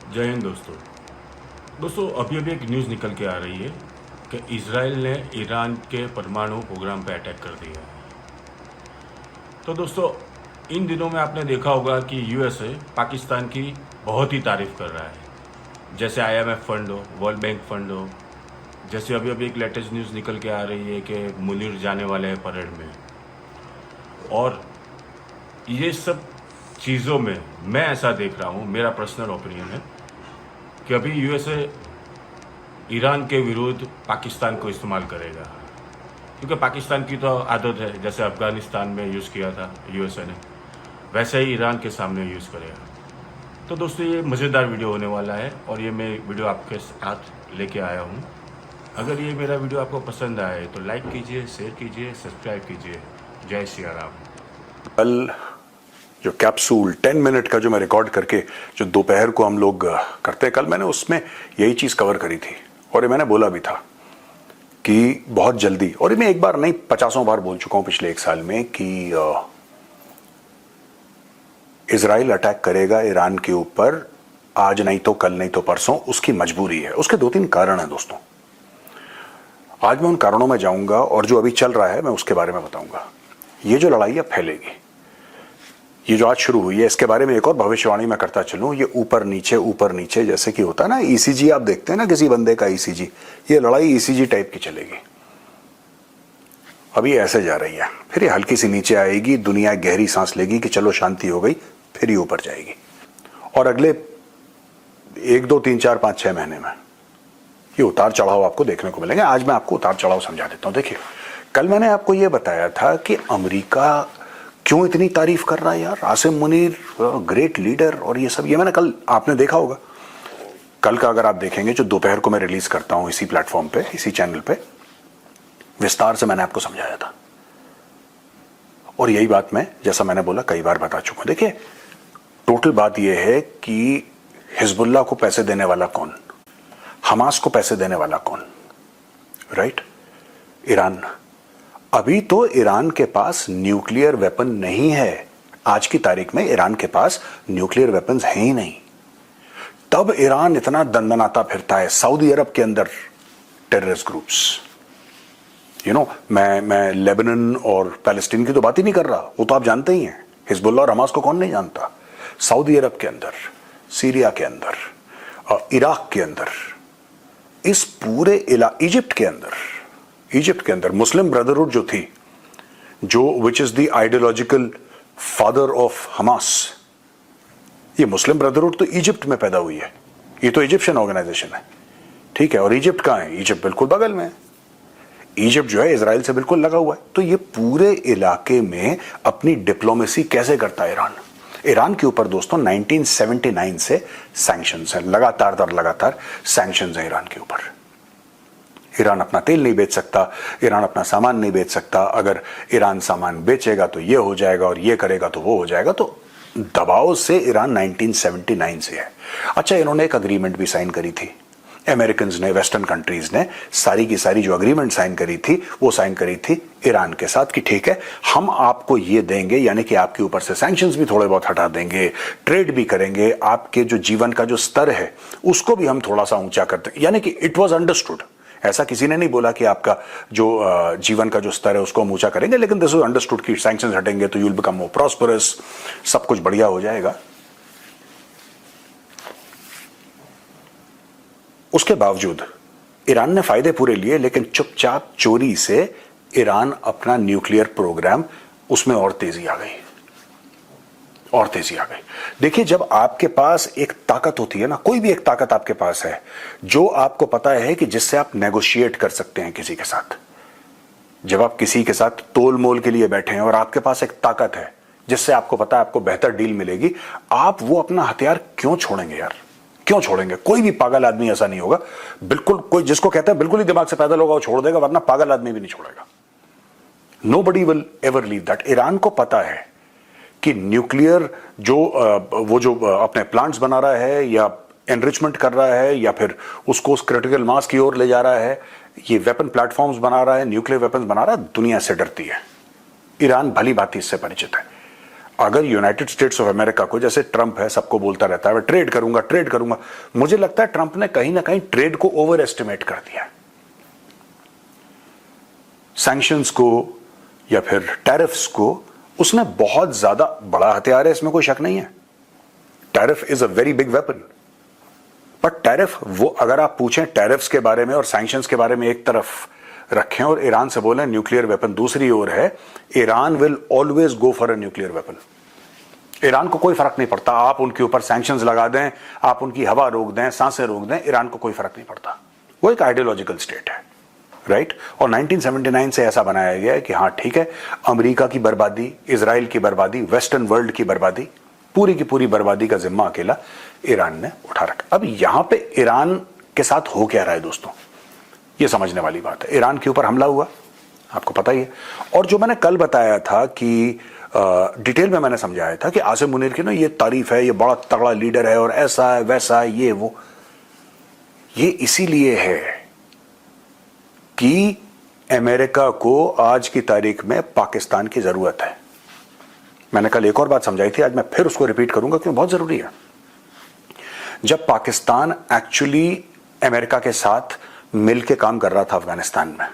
जय हिंद दोस्तों अभी अभी एक न्यूज़ निकल के आ रही है कि इजराइल ने ईरान के परमाणु प्रोग्राम पे अटैक कर दिया है। तो दोस्तों इन दिनों में आपने देखा होगा कि यूएसए पाकिस्तान की बहुत ही तारीफ कर रहा है, जैसे आईएमएफ फंड हो, वर्ल्ड बैंक फंड हो। जैसे अभी अभी एक लेटेस्ट न्यूज़ निकल के आ रही है कि मुनीर जाने वाले हैं परेड में। और ये सब चीज़ों में मैं ऐसा देख रहा हूँ, मेरा पर्सनल ओपिनियन है कि अभी यूएसए ईरान के विरुद्ध पाकिस्तान को इस्तेमाल करेगा, क्योंकि पाकिस्तान की तो आदत है, जैसे अफ़गानिस्तान में यूज़ किया था यूएसए ने, वैसे ही ईरान के सामने यूज़ करेगा। तो दोस्तों ये मज़ेदार वीडियो होने वाला है और ये मैं वीडियो आपके साथ लेके आया हूँ। अगर ये मेरा वीडियो आपको पसंद आए तो लाइक कीजिए, शेयर कीजिए, सब्सक्राइब कीजिए। जय श्री राम। कल जो कैप्सूल 10 मिनट का जो मैं रिकॉर्ड करके जो दोपहर को हम लोग करते हैं, कल मैंने उसमें यही चीज़ कवर करी थी और ये मैंने बोला भी था कि बहुत जल्दी, और ये मैं एक बार नहीं 50 बार बोल चुका हूं पिछले एक साल में कि इजराइल अटैक करेगा ईरान के ऊपर, आज नहीं तो कल, नहीं तो परसों। उसकी मजबूरी है। उसके 2-3 कारण हैं दोस्तों। आज मैं उन कारणों में जाऊंगा और जो अभी चल रहा है मैं उसके बारे में बताऊंगा। ये जो लड़ाई अब फैलेगी, ये जो आज शुरू हुई है, इसके बारे में एक और भविष्यवाणी मैं करता चलूं। ये ऊपर नीचे जैसे कि होता है ना, ईसीजी आप देखते हैं ना किसी बंदे का ईसीजी, ये लड़ाई ईसीजी टाइप की चलेगी। अभी ऐसे जा रही है, फिर ये हल्की सी नीचे आएगी, दुनिया गहरी सांस लेगी कि चलो शांति हो गई, फिर ये ऊपर जाएगी। और अगले 1, 2, 3, 4, 5, 6 महीने में ये उतार चढ़ाव आपको देखने को मिलेंगे। आज मैं आपको उतार चढ़ाव समझा देता हूं। देखिए, कल मैंने आपको यह बताया था कि अमेरिका क्यों इतनी तारीफ कर रहा है यार, आसिम मुनीर ग्रेट लीडर और ये सब। ये मैंने कल, आपने देखा होगा कल का, अगर आप देखेंगे जो दोपहर को मैं रिलीज करता हूं इसी प्लेटफॉर्म पे, इसी चैनल पे, विस्तार से मैंने आपको समझाया था। और यही बात मैं, जैसा मैंने बोला, कई बार बता चुका हूं। देखिए, टोटल बात यह है कि हिजबुल्लाह को पैसे देने वाला कौन, हमास को पैसे देने वाला कौन, राइट? ईरान। अभी तो ईरान के पास न्यूक्लियर वेपन नहीं है। आज की तारीख में ईरान के पास न्यूक्लियर वेपन्स हैं ही नहीं। तब ईरान इतना दंदनाता फिरता है सऊदी अरब के अंदर टेररिस्ट ग्रुप्स। मैं लेबनान और पैलेस्टीन की तो बात ही नहीं कर रहा, वो तो आप जानते ही हैं। हिजबुल्लाह और हमास को कौन नहीं जानता? सऊदी अरब के अंदर, सीरिया के अंदर, इराक के अंदर, इस पूरे इजिप्ट के अंदर मुस्लिम ब्रदरहुड जो थी, जो which is the ideological father of Hamas, ये मुस्लिम ब्रदरहुड तो इजिप्ट में पैदा हुई है। ये तो इजिप्शियन ऑर्गेनाइजेशन है, ठीक है। और इजिप्ट कहां है? इजिप्ट बिल्कुल बगल में है। इजिप्ट जो है इजराइल से बिल्कुल लगा हुआ है। तो ये पूरे इलाके में अपनी डिप्लोमेसी कैसे करता है ईरान? ईरान के ऊपर दोस्तों 1979 से सैंक्शंस है, लगातार सैंक्शंस है ईरान के ऊपर। ईरान अपना तेल नहीं बेच सकता, ईरान अपना सामान नहीं बेच सकता। अगर ईरान सामान बेचेगा तो ये हो जाएगा और ये करेगा तो वो हो जाएगा। तो दबाव से ईरान 1979 से है। अच्छा, इन्होंने एक अग्रीमेंट भी साइन करी थी, अमेरिकन ने, वेस्टर्न कंट्रीज ने सारी की सारी जो अग्रीमेंट साइन करी थी, वो साइन करी थी ईरान के साथ कि ठीक है, हम आपको ये देंगे, यानी कि आपके ऊपर से सैंक्शंस भी थोड़े बहुत हटा देंगे, ट्रेड भी करेंगे, आपके जो जीवन का जो स्तर है उसको भी हम थोड़ा सा ऊंचा करते हैं। यानी कि इट वॉज अंडरस्टूड। ऐसा किसी ने नहीं बोला कि आपका जो जीवन का जो स्तर है उसको हम ऊंचा करेंगे, लेकिन दिस वाज अंडरस्टूड कि सैंक्शंस हटेंगे तो you will become more prosperous, सब कुछ बढ़िया हो जाएगा। उसके बावजूद ईरान ने फायदे पूरे लिए, लेकिन चुपचाप चोरी से ईरान अपना न्यूक्लियर प्रोग्राम, उसमें और तेजी आ गई। देखिए, जब आपके पास एक ताकत होती है ना, कोई भी एक ताकत आपके पास है जो आपको पता है कि जिससे आप नेगोशिएट कर सकते हैं किसी के साथ। जब आप किसी के साथ तोल मोल के लिए बैठे हैं और आपके पास एक ताकत है जिससे आपको पता है आपको बेहतर डील मिलेगी, आप वो अपना हथियार क्यों छोड़ेंगे यार? क्यों छोड़ेंगे? कोई भी पागल आदमी ऐसा नहीं होगा। बिल्कुल, कोई जिसको कहते हैं बिल्कुल ही दिमाग से पैदल होगा वो छोड़ देगा, वरना पागल आदमी भी नहीं छोड़ेगा। Nobody will ever leave that. Iran को पता है कि न्यूक्लियर वो जो अपने प्लांट्स बना रहा है या एनरिचमेंट कर रहा है या फिर उसको उस क्रिटिकल मास की ओर ले जा रहा है, ये वेपन प्लेटफॉर्म्स बना रहा है, न्यूक्लियर वेपन्स बना रहा है, दुनिया से डरती है। ईरान भली भांति इससे परिचित है। अगर यूनाइटेड स्टेट्स ऑफ अमेरिका को, जैसे ट्रंप है सबको बोलता रहता है मैं ट्रेड करूंगा, मुझे लगता है ट्रंप ने कहीं ना कहीं ट्रेड को ओवर एस्टिमेट कर दिया। सैंक्शंस को या फिर टैरिफ्स को उसने बहुत ज्यादा बड़ा हथियार है, इसमें कोई शक नहीं है। Tariff is a very big weapon. But tariff वो, अगर आप पूछें टैरिफ्स के बारे में और सैंक्शंस के बारे में एक तरफ रखें और ईरान से बोलें न्यूक्लियर वेपन दूसरी ओर है, Iran will always go for a nuclear weapon. Iran को कोई फर्क नहीं पड़ता, आप उनके ऊपर सैंक्शंस लगा दें, आप उनकी हवा रोक दें, सांसें रोक दें, ईरान को कोई फर्क नहीं पड़ता। वो एक आइडियोलॉजिकल स्टेट है, राइट। और 1979 से ऐसा बनाया गया है कि हाँ ठीक है, अमेरिका की बर्बादी, इजराइल की बर्बादी, वेस्टर्न वर्ल्ड की बर्बादी, पूरी की पूरी बर्बादी का जिम्मा अकेला ईरान ने उठा रखा। अब यहां पे ईरान के साथ हो क्या रहा है दोस्तों, ये समझने वाली बात है। ईरान के ऊपर हमला हुआ, आपको पता ही है। और जो मैंने कल बताया था कि डिटेल में मैंने समझाया था कि आसिम मुनीर की ना ये तारीफ है, ये बड़ा तगड़ा लीडर है और ऐसा है वैसा है ये वो, ये इसीलिए है कि अमेरिका को आज की तारीख में पाकिस्तान की जरूरत है। मैंने कल एक और बात समझाई थी, आज मैं फिर उसको रिपीट करूंगा क्योंकि बहुत जरूरी है। जब पाकिस्तान एक्चुअली अमेरिका के साथ मिलकर काम कर रहा था अफगानिस्तान में,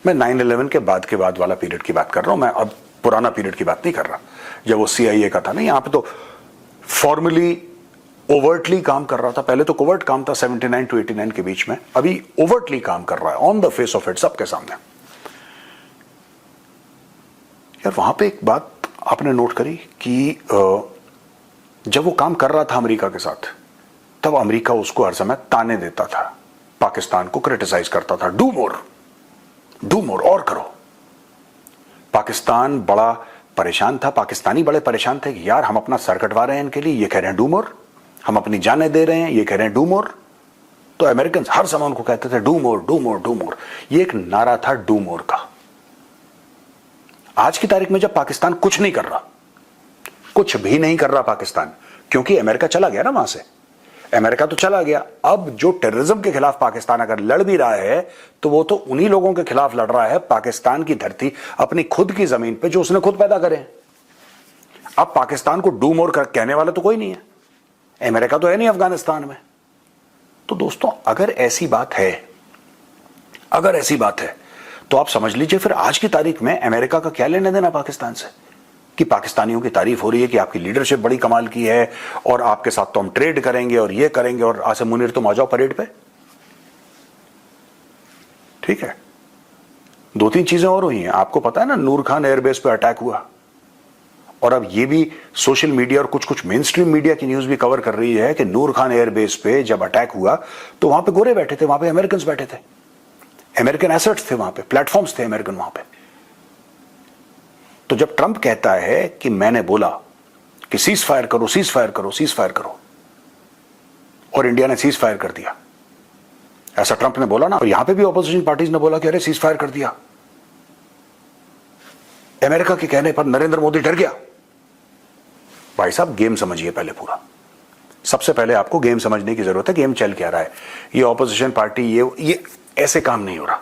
मैं 9/11 के बाद वाला पीरियड की बात कर रहा हूं, मैं अब पुराना पीरियड की बात नहीं कर रहा जब वो CIA का था। नहीं, यहां पे तो फॉर्मली ओवर्टली काम कर रहा था। पहले तो कोवर्ट काम था 79 to 89 के बीच में, अभी ओवर्टली काम कर रहा है on the face of it, सबके सामने। यार वहां पे एक बात आपने नोट करी कि जब वो काम कर रहा था अमेरिका के साथ, तब अमेरिका उसको हर समय ताने देता था, पाकिस्तान को क्रिटिसाइज करता था, डू मोर और करो। पाकिस्तान बड़ा परेशान था, पाकिस्तानी बड़े परेशान थे कि यार हम अपना सर कटवा रहे हैं इनके लिए, ये कह रहे हैं डू मोर, हम अपनी जानें दे रहे हैं, ये कह रहे हैं डू मोर। तो अमेरिकन हर समय उनको कहते थे डू मोर। ये एक नारा था डू मोर का। आज की तारीख में जब पाकिस्तान कुछ नहीं कर रहा, कुछ भी नहीं कर रहा पाकिस्तान, क्योंकि अमेरिका चला गया ना वहां से, अमेरिका तो चला गया। अब जो टेररिज्म के खिलाफ पाकिस्तान अगर लड़ भी रहा है तो वो तो उन्हीं लोगों के खिलाफ लड़ रहा है, पाकिस्तान की धरती, अपनी खुद की जमीन पे जो उसने खुद पैदा करे। अब पाकिस्तान को डू मोर कहने वाला तो कोई नहीं है, अमेरिका तो है नहीं अफगानिस्तान में। तो दोस्तों अगर ऐसी बात है तो आप समझ लीजिए फिर आज की तारीख में अमेरिका का क्या लेना देना पाकिस्तान से, कि पाकिस्तानियों की तारीफ हो रही है कि आपकी लीडरशिप बड़ी कमाल की है और आपके साथ तो हम ट्रेड करेंगे और ये करेंगे, और आसिम मुनीर तुम आ जाओ परेड पे। ठीक है, 2-3 चीजें और हुई हैं। आपको पता है ना, नूर खान एयरबेस पे अटैक हुआ, और अब ये भी सोशल मीडिया और कुछ मेन स्ट्रीम मीडिया की न्यूज भी कवर कर रही है कि नूर खान एयरबेस पे जब अटैक हुआ तो वहां पे गोरे बैठे थे, वहां पे अमेरिकन बैठे थे, अमेरिकन एसेट्स थे वहां पे, प्लेटफॉर्म्स थे अमेरिकन वहां पे। तो जब ट्रंप कहता है कि मैंने बोला कि सीज फायर करो, और इंडिया ने सीज फायर कर दिया, ऐसा ट्रंप ने बोला ना, और यहां पे भी ऑपोजिशन पार्टीज ने बोला कि अरे सीज फायर कर दिया, अमेरिका के कहने पर नरेंद्र मोदी डर गया। भाई साहब गेम समझिए पहले पूरा, सबसे पहले आपको गेम समझने की जरूरत है, गेम चल क्या रहा है। ये ऑपोजिशन पार्टी, ये ऐसे काम नहीं हो रहा,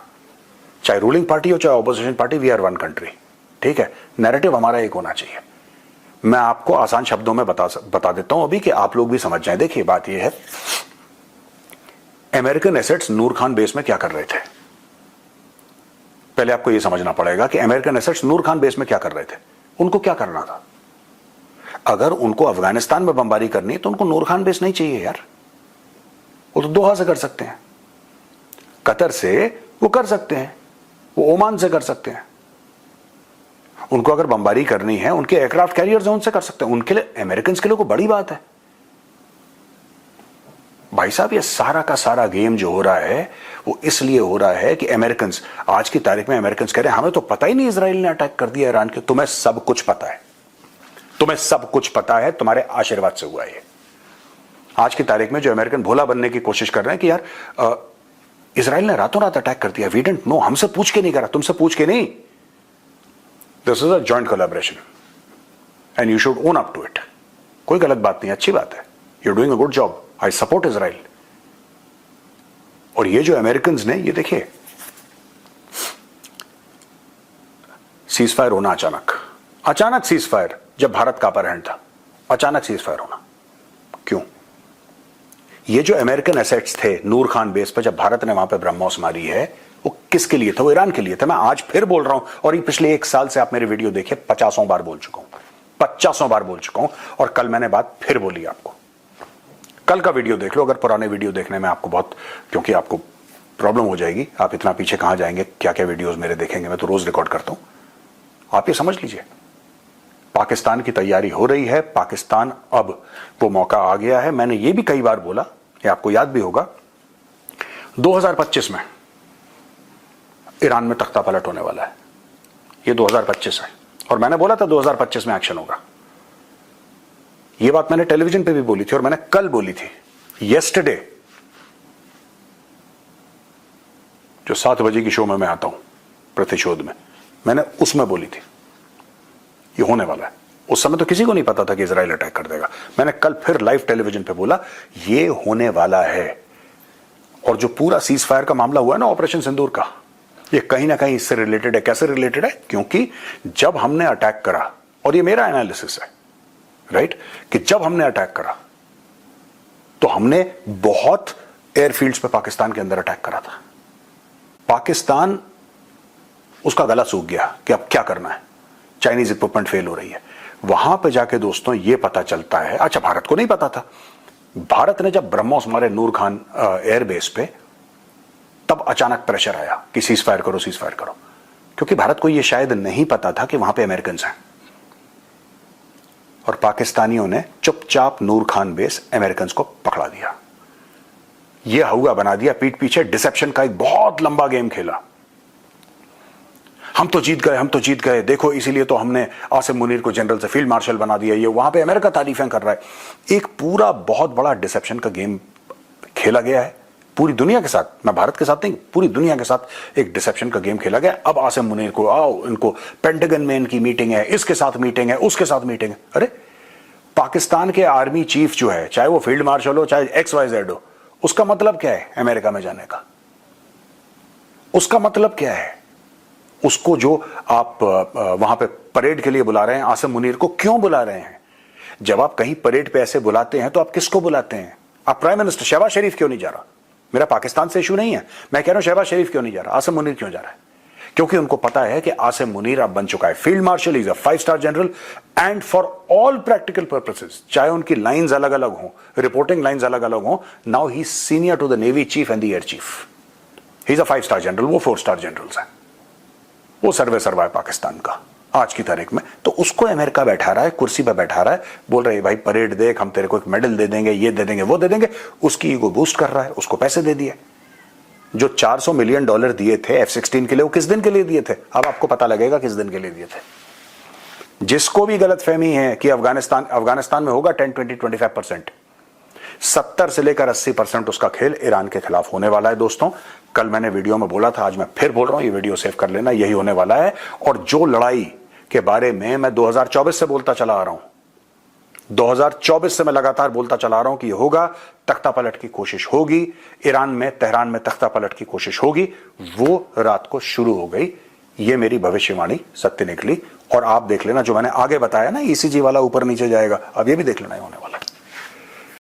चाहे रूलिंग पार्टी हो चाहे opposition party, we are one country. ठीक है, नैरेटिव हमारा एक होना चाहिए। मैं आपको आसान शब्दों में बता देता हूं अभी कि आप लोग भी समझ जाएं। देखिए बात यह है, अमेरिकन एसेट्स नूर खान बेस में क्या कर रहे थे, पहले आपको यह समझना पड़ेगा कि अमेरिकन एसेट्स नूर खान बेस में क्या कर रहे थे। उनको क्या करना था, अगर उनको अफगानिस्तान में बमबारी करनी है तो उनको नूर खान बेस नहीं चाहिए यार, वो तो दोहा से कर सकते हैं, कतर से वो कर सकते हैं, वो ओमान से कर सकते हैं। उनको अगर बमबारी करनी है, उनके एयरक्राफ्ट कैरियर्स हैं, उनसे कर सकते हैं। उनके लिए, अमेरिकन के लिए कोई बड़ी बात है भाई साहब। ये सारा का सारा गेम जो हो रहा है वो इसलिए हो रहा है कि अमेरिकन, आज की तारीख में अमेरिकन कह रहे हैं हमें तो पता ही नहीं इजराइल ने अटैक कर दिया ईरान के। तुम्हें सब कुछ पता है, तुम्हारे आशीर्वाद से हुआ है। आज की तारीख में जो अमेरिकन भोला बनने की कोशिश कर रहे हैं कि यार इजराइल ने रातों रात अटैक कर दिया, वी डिडंट नो, हमसे पूछ के नहीं करा, तुमसे पूछ के नहीं। This is a joint collaboration and you should own up to it. कोई गलत बात नहीं, अच्छी बात है, you are doing a good job, I support Israel. और ये जो अमेरिकन ने, ये देखिए सीज फायर होना अचानक, अचानक सीज फायर, जब भारत का अपर हैंड था, अचानक सीज फायर होना क्यों? ये जो अमेरिकन एसेट्स थे नूर खान बेस पर, जब भारत ने वहां पे ब्रह्मोस मारी है, वो किसके लिए था? वो ईरान के लिए था। मैं आज फिर बोल रहा हूं, और ये पिछले 1 साल से आप मेरे वीडियो देखिए, 50 बार बोल चुका हूं, 50 बार बोल चुका हूं, और कल मैंने बात फिर बोली आपको। कल का वीडियो देख लो, अगर पुराने वीडियो देखने में आपको बहुत, क्योंकि आपको प्रॉब्लम हो जाएगी, आप इतना पीछे कहां जाएंगे, क्या क्या वीडियोस मेरे देखेंगे, मैं तो रोज रिकॉर्ड करता हूं। आप ये समझ लीजिए, पाकिस्तान की तैयारी हो रही है, पाकिस्तान, अब वो मौका आ गया है। मैंने ये भी कई बार बोला, ये आपको याद भी होगा, 2025 में ईरान में तख्ता पलट होने वाला है। ये 2025 है, और मैंने बोला था 2025 में एक्शन होगा। ये बात मैंने टेलीविजन पे भी बोली थी, और मैंने कल बोली थी, येस्टरडे, जो 7 बजे की शो में मैं आता हूं प्रतिशोध में, मैंने उसमें बोली थी ये होने वाला है। उस समय तो किसी को नहीं पता था कि इजराइल अटैक कर देगा। मैंने कल फिर लाइव टेलीविजन पे बोला ये होने वाला है। और जो पूरा सीज फायर का मामला हुआ है ना, ऑपरेशन सिंदूर का, ये कहीं ना कहीं इससे रिलेटेड है। कैसे रिलेटेड है? क्योंकि जब हमने अटैक करा, और ये मेरा एनालिसिस है, राइट, कि जब हमने अटैक करा तो हमने बहुत एयरफील्ड्स पे पाकिस्तान के अंदर अटैक करा था। पाकिस्तान, उसका गला सूख गया कि अब क्या करना है, चाइनीज इक्विपमेंट फेल हो रही है। वहां पे जाके दोस्तों ये पता चलता है, अच्छा भारत को नहीं पता था, भारत ने जब ब्रह्मोस मारे नूर खान एयरबेस पे, तब अचानक प्रेशर आया कि सीज फायर करो, सीज फायर करो, क्योंकि भारत को यह शायद नहीं पता था कि वहां पे अमेरिकन हैं। और पाकिस्तानियों ने चुपचाप नूर खान बेस अमेरिकन को पकड़ा दिया, यह हवा बना दिया, पीठ पीछे डिसेप्शन का एक बहुत लंबा गेम खेला। हम तो जीत गए, हम तो जीत गए, देखो इसीलिए तो हमने आसिम मुनीर को जनरल से फील्ड मार्शल बना दिया, ये वहां पे अमेरिका तारीफें कर रहा है। एक पूरा बहुत बड़ा डिसेप्शन का गेम खेला गया है पूरी दुनिया के साथ, मैं भारत के साथ नहीं, पूरी दुनिया के साथ एक डिसेप्शन का गेम खेला गया। अब आसिम मुनीर को, आओ इनको पेंटागन में इनकी मीटिंग है, इसके साथ मीटिंग है, उसके साथ मीटिंग है। अरे पाकिस्तान के आर्मी चीफ जो है, चाहे वो फील्ड मार्शल हो, चाहे XYZ हो, उसका मतलब क्या है अमेरिका में जाने का? उसका मतलब क्या है? उसको जो आप वहां पे परेड के लिए बुला रहे हैं, आसिम मुनीर को क्यों बुला रहे हैं? जब आप कहीं परेड पे ऐसे बुलाते हैं तो आप किसको बुलाते हैं? आप प्राइम मिनिस्टर शहबाज शरीफ क्यों नहीं जा रहा? मेरा पाकिस्तान से इशू नहीं है, मैं कह रहा हूं शहबाज शरीफ क्यों नहीं जा रहा, आसिम मुनीर क्यों जा रहा है? क्योंकि उनको पता है कि आसिम मुनीर अब बन चुका है field marshal, is a 5 star general, and for all practical purposes, चाहे उनकी लाइंस अलग अलग हो, रिपोर्टिंग लाइंस अलग अलग हो, now he senior to the navy chief and the air chief. He is a 5 star general, वो 4 स्टार जनरल्स हैं, वो सर्वा है पाकिस्तान का आज की तारीख में। तो उसको अमेरिका बैठा रहा है, कुर्सी पर बैठा रहा है, बोल रहे भाई परेड देख, हम तेरे को एक मेडल दे देंगे, ये दे देंगे, वो दे देंगे। उसकी ईगो बूस्ट कर रहा है, उसको पैसे दे दिए। जो $400 मिलियन दिए थे F-16 के लिए, वो किस दिन के लिए दिए थे? अब आपको पता लगेगा किस दिन के लिए दिए थे। जिसको भी गलतफहमी है कि अफगानिस्तान में होगा 10, 20, 25%, 70 से लेकर 80% उसका खेल ईरान के खिलाफ होने वाला है दोस्तों। कल मैंने वीडियो में बोला था, आज मैं फिर बोल रहा हूं, ये वीडियो सेव कर लेना, यही होने वाला है। और जो लड़ाई के बारे में मैं 2024 से बोलता चला आ रहा हूं, 2024 से मैं लगातार बोलता चला आ रहा हूं कि ये होगा, तख्ता पलट की कोशिश होगी, ईरान में, तेहरान में तख्ता पलट की कोशिश होगी, वो रात को शुरू हो गई। ये मेरी भविष्यवाणी सत्य निकली। और आप देख लेना, जो मैंने आगे बताया ना, ECG वाला ऊपर नीचे जाएगा, अब ये भी देख लेना होने वाला है।